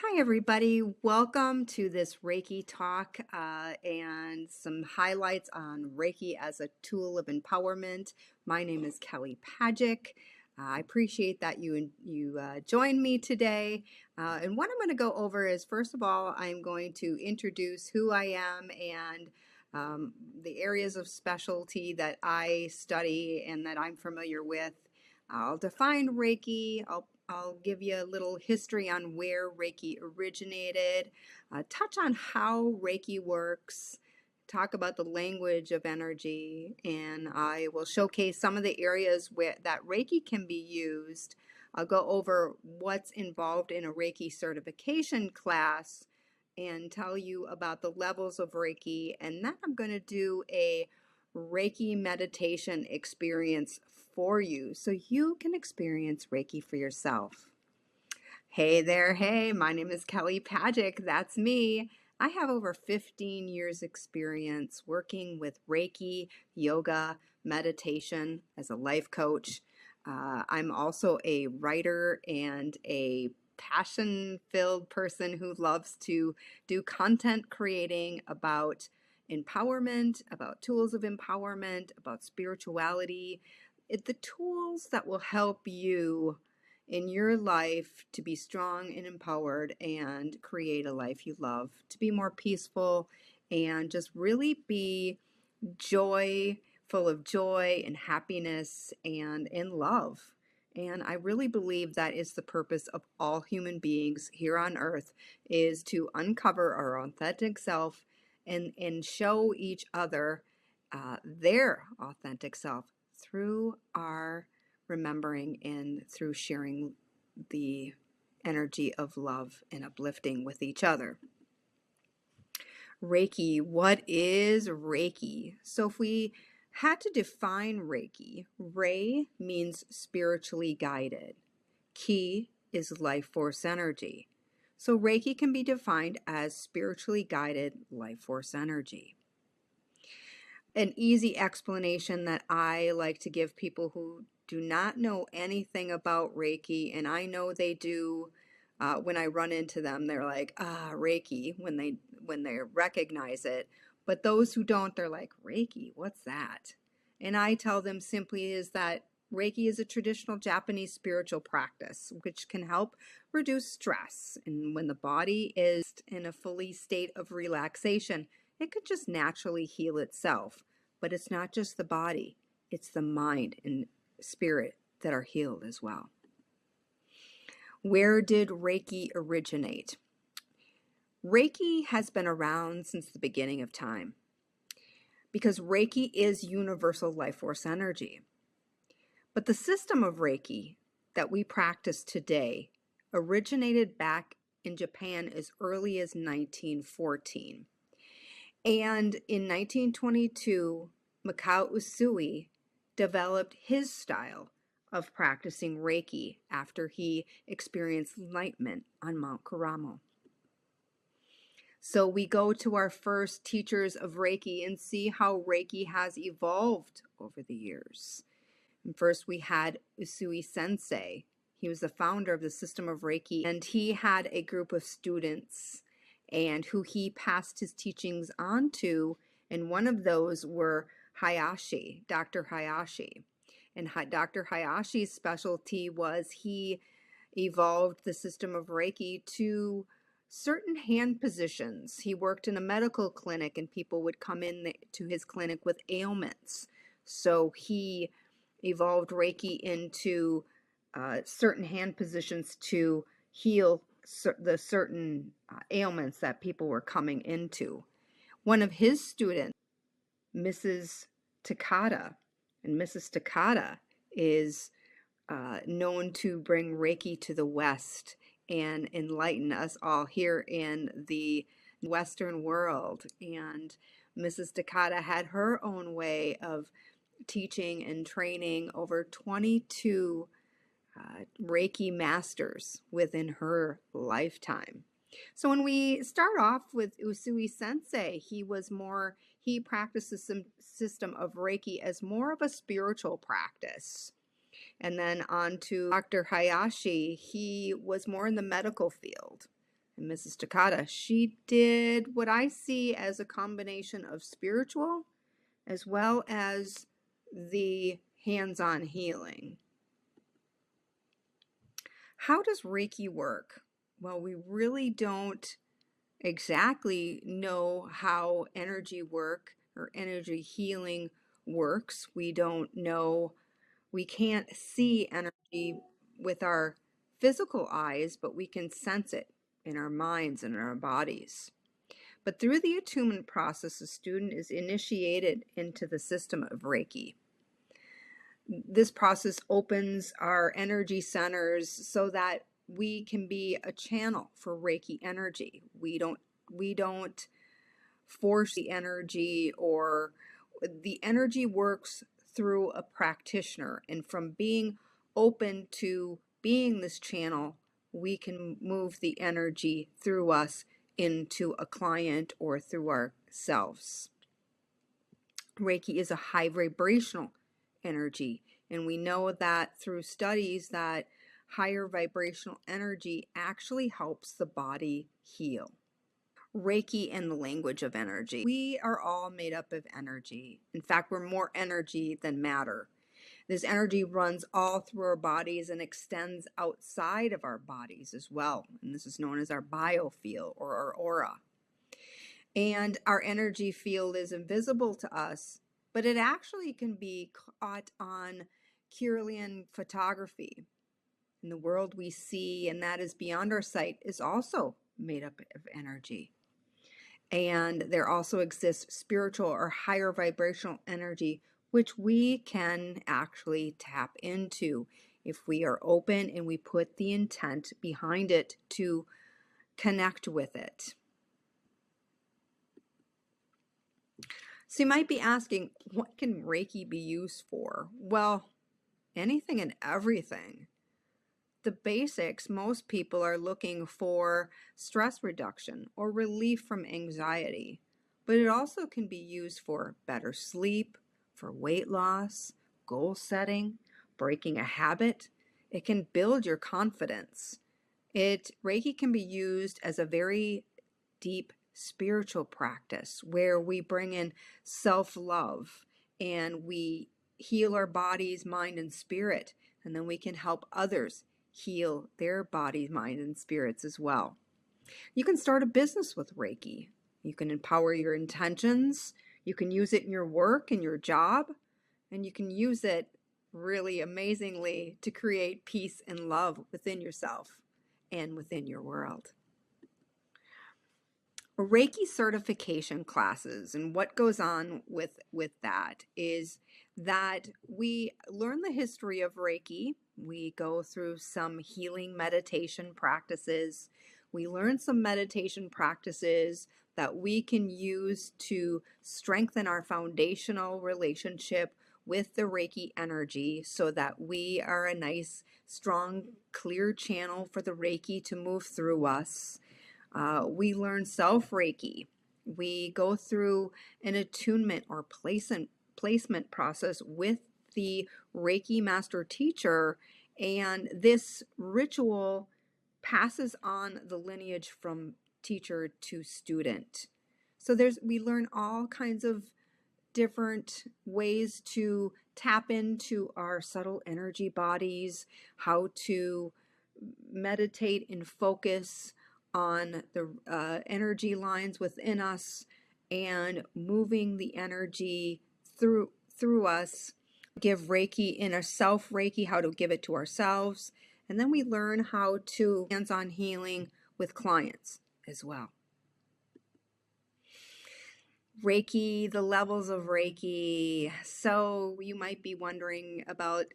Hi, everybody. Welcome to this Reiki Talk and some highlights on Reiki as a tool of empowerment. My name is Kelly Pajic. I appreciate that you joined me today. And what I'm going to go over is, first of all, I'm going to introduce who I am and the areas of specialty that I study and that I'm familiar with. I'll define Reiki. I'll give you a little history on where Reiki originated, touch on how Reiki works, talk about the language of energy, and I will showcase some of the areas where that Reiki can be used. I'll go over what's involved in a Reiki certification class and tell you about the levels of Reiki, and then I'm going to do a Reiki meditation experience for you so you can experience Reiki for yourself. Hey there, hey, my name is Kelly Pajic. That's me. I have over 15 years experience working with Reiki, yoga, meditation as a life coach. I'm also a writer and a passion-filled person who loves to do content creating about empowerment, about tools of empowerment, about spirituality, the tools that will help you in your life to be strong and empowered and create a life you love, to be more peaceful and just really be full of joy and happiness and in love. And I really believe that is the purpose of all human beings here on earth, is to uncover our authentic self and show each other their authentic self through our remembering and through sharing the energy of love and uplifting with each other. Reiki, what is Reiki? So if we had to define Reiki, Rei means spiritually guided. Ki is life force energy. So Reiki can be defined as spiritually guided life force energy. An easy explanation that I like to give people who do not know anything about Reiki, and I know they do. When I run into them, they're like, Reiki, when they recognize it. But those who don't, they're like, Reiki, what's that? And I tell them simply is that Reiki is a traditional Japanese spiritual practice which can help reduce stress. And when the body is in a fully state of relaxation, it could just naturally heal itself. But it's not just the body, it's the mind and spirit that are healed as well. Where did Reiki originate? Reiki has been around since the beginning of time because Reiki is universal life force energy. But the system of Reiki that we practice today originated back in Japan as early as 1914. And in 1922, Mikao Usui developed his style of practicing Reiki after he experienced enlightenment on Mount Karamo. So we go to our first teachers of Reiki and see how Reiki has evolved over the years. And first we had Usui Sensei. He was the founder of the system of Reiki, and he had a group of students and who he passed his teachings on to, and one of those were Hayashi, Dr. Hayashi. And Dr. Hayashi's specialty was he evolved the system of Reiki to certain hand positions. He worked in a medical clinic and people would come in to his clinic with ailments. So he evolved Reiki into certain hand positions to heal the certain ailments that people were coming into. One of his students, Mrs. Takata, and Mrs. Takata is known to bring Reiki to the West and enlighten us all here in the Western world. And Mrs. Takata had her own way of teaching and training over 22 Reiki masters within her lifetime. So when we start off with Usui Sensei, he practiced the system of Reiki as more of a spiritual practice. And then on to Dr. Hayashi, he was more in the medical field. And Mrs. Takata, she did what I see as a combination of spiritual as well as the hands-on healing. How does Reiki work? Well, we really don't exactly know how energy work or energy healing works. We don't know, we can't see energy with our physical eyes, but we can sense it in our minds and in our bodies. But through the attunement process, the student is initiated into the system of Reiki. This process opens our energy centers so that we can be a channel for Reiki energy. We don't force the energy, or the energy works through a practitioner, and from being open to being this channel, we can move the energy through us into a client or through ourselves. Reiki is a high vibrational energy, and we know that through studies that higher vibrational energy actually helps the body heal. Reiki and the language of energy. We are all made up of energy. In fact, we're more energy than matter. This energy runs all through our bodies and extends outside of our bodies as well. And this is known as our biofield or our aura. And our energy field is invisible to us, but it actually can be caught on Kirlian photography. And the world we see, and that is beyond our sight, is also made up of energy. And there also exists spiritual or higher vibrational energy, which we can actually tap into if we are open and we put the intent behind it to connect with it. So you might be asking, what can Reiki be used for? Well, anything and everything. The basics, most people are looking for stress reduction or relief from anxiety, but it also can be used for better sleep, for weight loss, goal setting, breaking a habit. It can build your confidence. Reiki can be used as a very deep spiritual practice where we bring in self-love and we heal our bodies, mind, and spirit, and then we can help others heal their body, mind, and spirits as well. You can start a business with Reiki. You can empower your intentions. You can use it in your work and your job, and you can use it really amazingly to create peace and love within yourself and within your world. Reiki certification classes, and what goes on with that is that we learn the history of Reiki. We go through some healing meditation practices. We learn some meditation practices that we can use to strengthen our foundational relationship with the Reiki energy so that we are a nice, strong, clear channel for the Reiki to move through us. We learn Reiki. We go through an attunement or placement process with the Reiki master teacher, and this ritual passes on the lineage from teacher to student. So we learn all kinds of different ways to tap into our subtle energy bodies, how to meditate and focus on the energy lines within us and moving the energy through us. Give Reiki in our self Reiki, how to give it to ourselves, and then we learn how to hands-on healing with clients as well. Reiki, the levels of Reiki. So you might be wondering about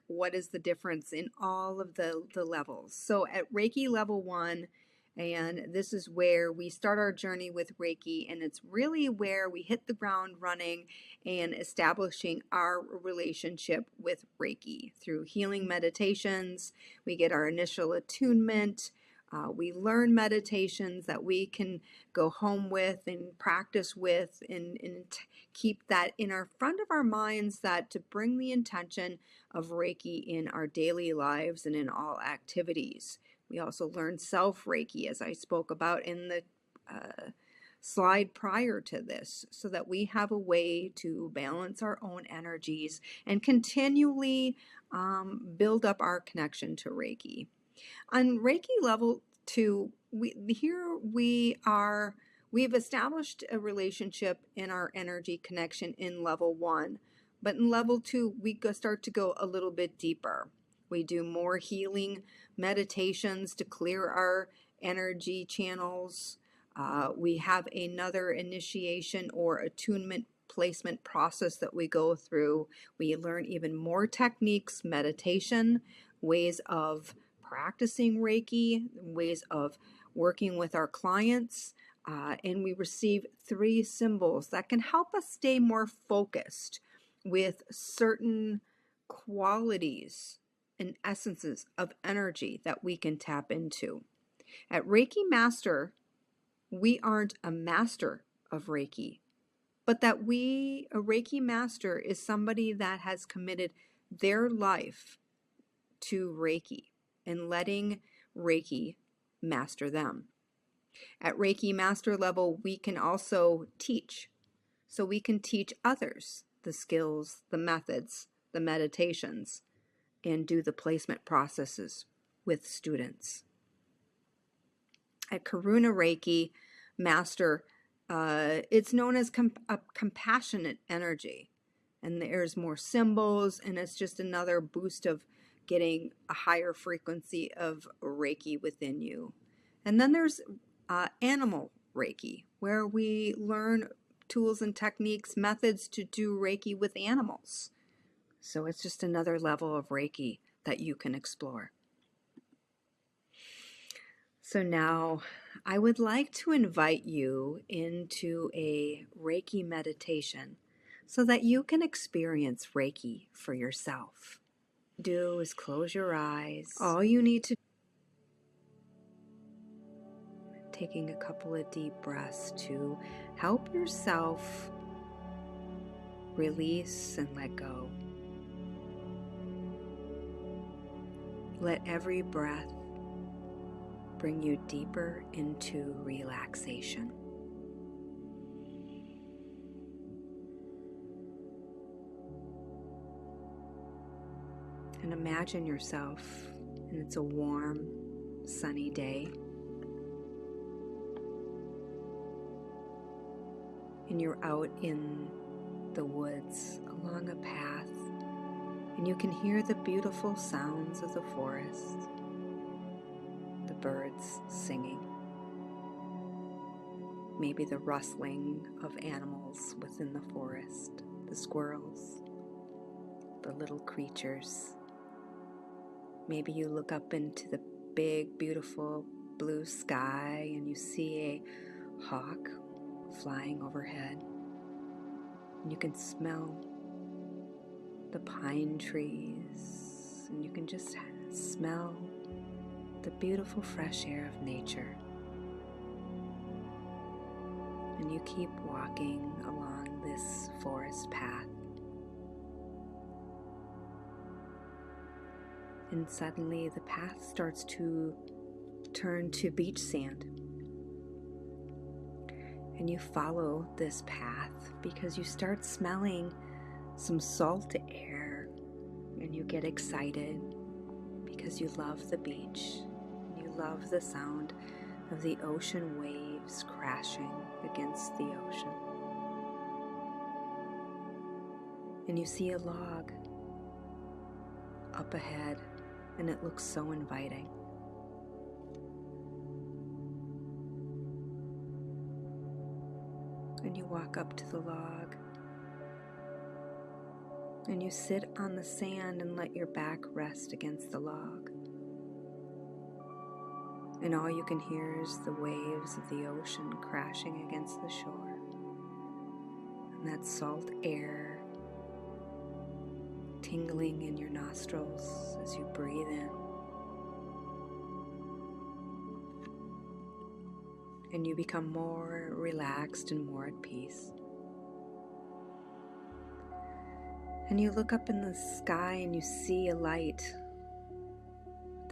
what is the difference in all of the levels. So at Reiki level 1, and this is where we start our journey with Reiki, and it's really where we hit the ground running and establishing our relationship with Reiki through healing meditations. We get our initial attunement. We learn meditations that we can go home with and practice with and keep that in our front of our minds, that to bring the intention of Reiki in our daily lives and in all activities. We also learn self-Reiki, as I spoke about in the slide prior to this, so that we have a way to balance our own energies and continually build up our connection to Reiki. On Reiki level 2, we've established a relationship in our energy connection in level 1, but in level 2 we start to go a little bit deeper. We do more healing meditations to clear our energy channels. We have another initiation or attunement placement process that we go through. We learn even more techniques, meditation, ways of practicing Reiki, ways of working with our clients, and we receive 3 symbols that can help us stay more focused with certain qualities and essences of energy that we can tap into. At Reiki Master, we aren't a master of Reiki, but that a Reiki master is somebody that has committed their life to Reiki and letting Reiki master them. At Reiki master level, we can also teach. So we can teach others the skills, the methods, the meditations, and do the placement processes with students. At Karuna Reiki Master, it's known as a compassionate energy, and there's more symbols, and it's just another boost of getting a higher frequency of Reiki within you. And then there's Animal Reiki, where we learn tools and techniques, methods to do Reiki with animals. So it's just another level of Reiki that you can explore. So now I would like to invite you into a Reiki meditation so that you can experience Reiki for yourself. Do is close your eyes. All you need to taking a couple of deep breaths to help yourself release and let go. Let every breath bring you deeper into relaxation. And imagine yourself, and it's a warm, sunny day, and you're out in the woods along a path, and you can hear the beautiful sounds of the forest, the birds singing, maybe the rustling of animals within the forest, the squirrels, the little creatures. Maybe you look up into the big, beautiful blue sky and you see a hawk flying overhead. And you can smell the pine trees, and you can just smell the beautiful fresh air of nature. And you keep walking along this forest path. And suddenly the path starts to turn to beach sand. And you follow this path because you start smelling some salt air, and you get excited because you love the beach. You love the sound of the ocean waves crashing against the ocean. And you see a log up ahead, and it looks so inviting. And you walk up to the log, and you sit on the sand and let your back rest against the log. And all you can hear is the waves of the ocean crashing against the shore, and that salt air tingling in your nostrils as you breathe in. And you become more relaxed and more at peace. And you look up in the sky and you see a light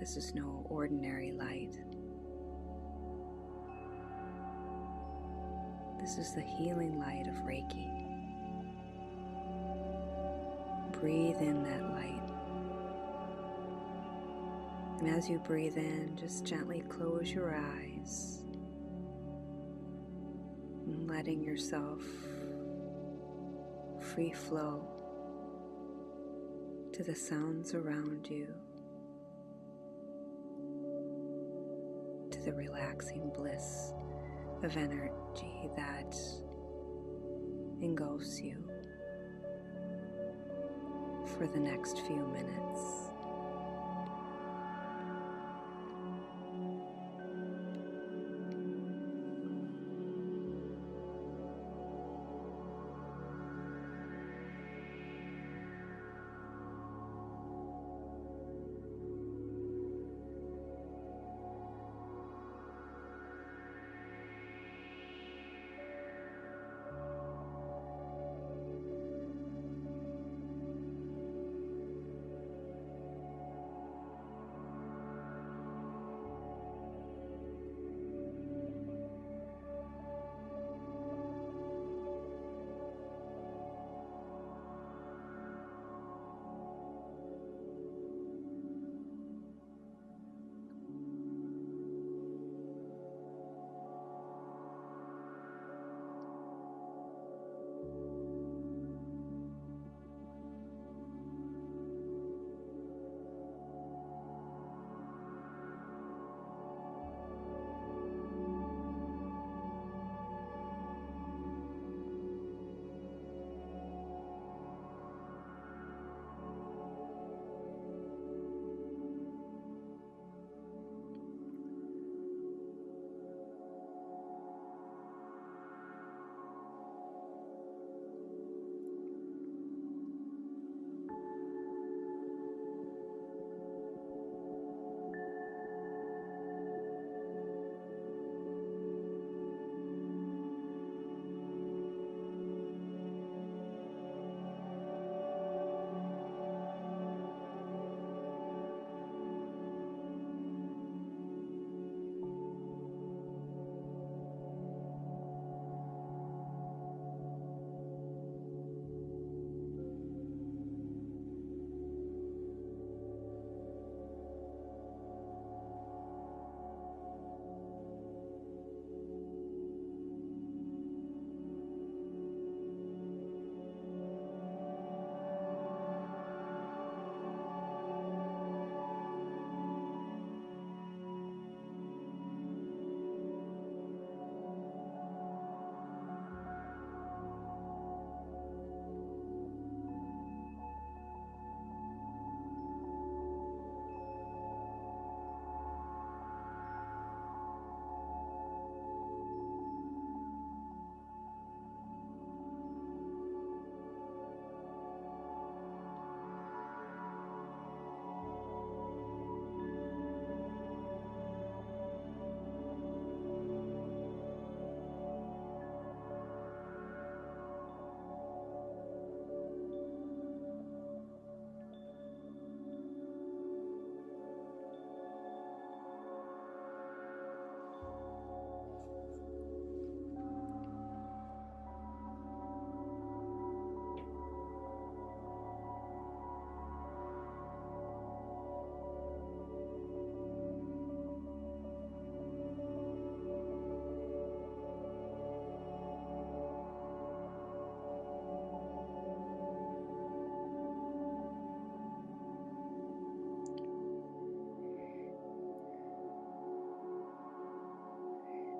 This is no ordinary light. This is the healing light of Reiki. Breathe in that light. And as you breathe in, just gently close your eyes, and letting yourself free flow to the sounds around you, to the relaxing bliss of energy that engulfs you for the next few minutes.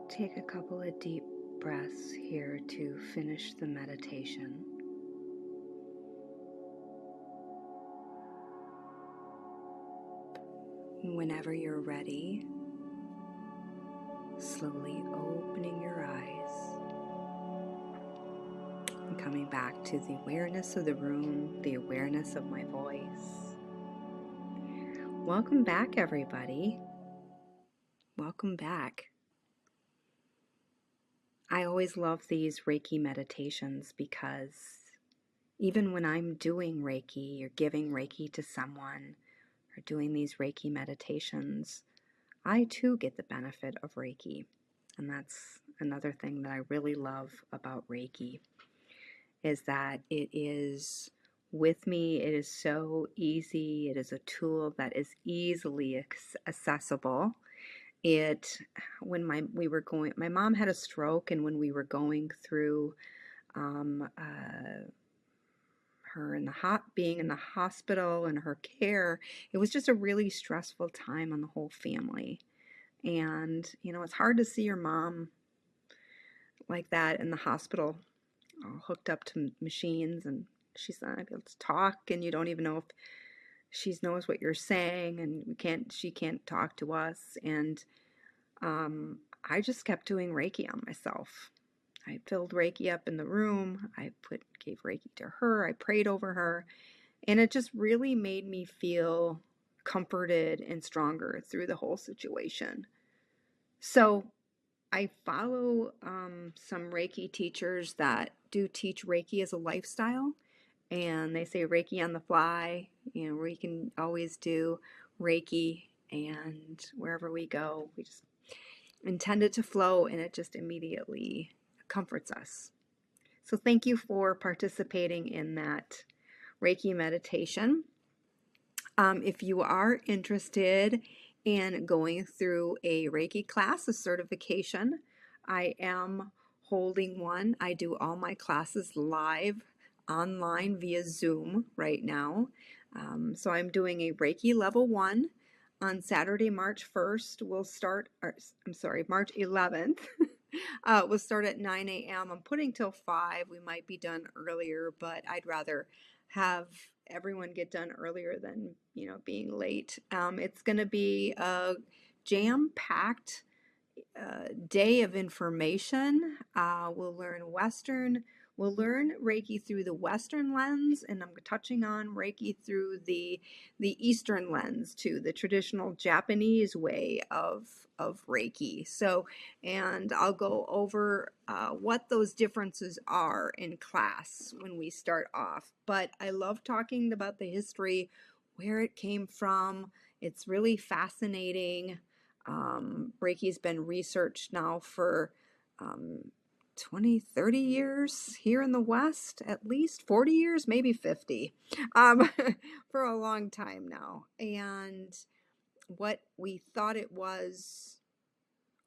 Take a couple of deep breaths here to finish the meditation. Whenever you're ready, slowly opening your eyes and coming back to the awareness of the room, the awareness of my voice. Welcome back, everybody. Welcome back. I always love these Reiki meditations because even when I'm doing Reiki or giving Reiki to someone are doing these Reiki meditations, I too get the benefit of Reiki. And that's another thing that I really love about Reiki, is that it is with me. It is so easy. It is a tool that is easily accessible. My mom had a stroke, and when we were going through her being in the hospital and her care, it was just a really stressful time on the whole family. And, it's hard to see your mom like that in the hospital, all hooked up to machines, and she's not able to talk, and you don't even know if she knows what you're saying, and she can't talk to us. And I just kept doing Reiki on myself. I filled Reiki up in the room. Gave Reiki to her. I prayed over her. And it just really made me feel comforted and stronger through the whole situation. So I follow some Reiki teachers that do teach Reiki as a lifestyle. And they say Reiki on the fly. We can always do Reiki. And wherever we go, we just intend it to flow, and it just immediately comforts us. So thank you for participating in that Reiki meditation. If you are interested in going through a Reiki class, a certification, I am holding one. I do all my classes live online via Zoom right now. So I'm doing a Reiki level 1 on Saturday, March 1st. March 11th. We'll start at 9 a.m. I'm putting till 5. We might be done earlier, but I'd rather have everyone get done earlier than, being late. It's going to be a jam-packed day of information. We'll learn Reiki through the Western lens, and I'm touching on Reiki through the Eastern lens too, the traditional Japanese way of Reiki. So, and I'll go over what those differences are in class when we start off. But I love talking about the history, where it came from. It's really fascinating. Reiki's been researched now for 20, 30 years here in the West, at least 40 years, maybe 50, for a long time now. And what we thought it was,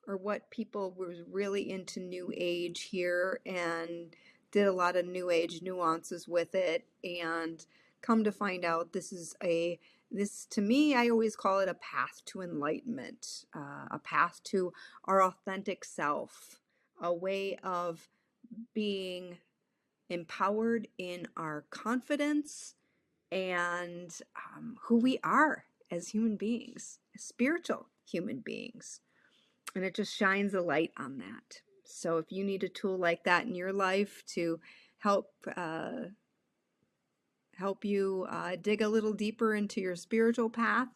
or what people were really into New Age here and did a lot of New Age nuances with it, and come to find out this to me, I always call it a path to enlightenment, a path to our authentic self, a way of being empowered in our confidence and who we are as human beings, as spiritual human beings. And it just shines a light on that. So if you need a tool like that in your life to help you dig a little deeper into your spiritual path,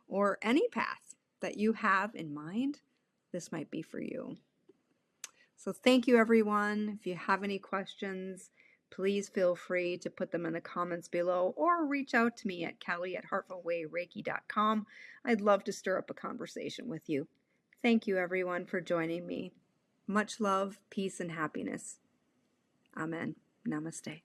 or any path that you have in mind, this might be for you. So thank you, everyone. If you have any questions, please feel free to put them in the comments below, or reach out to me at kelly@heartfulwayreiki.com. I'd love to stir up a conversation with you. Thank you, everyone, for joining me. Much love, peace, and happiness. Amen. Namaste.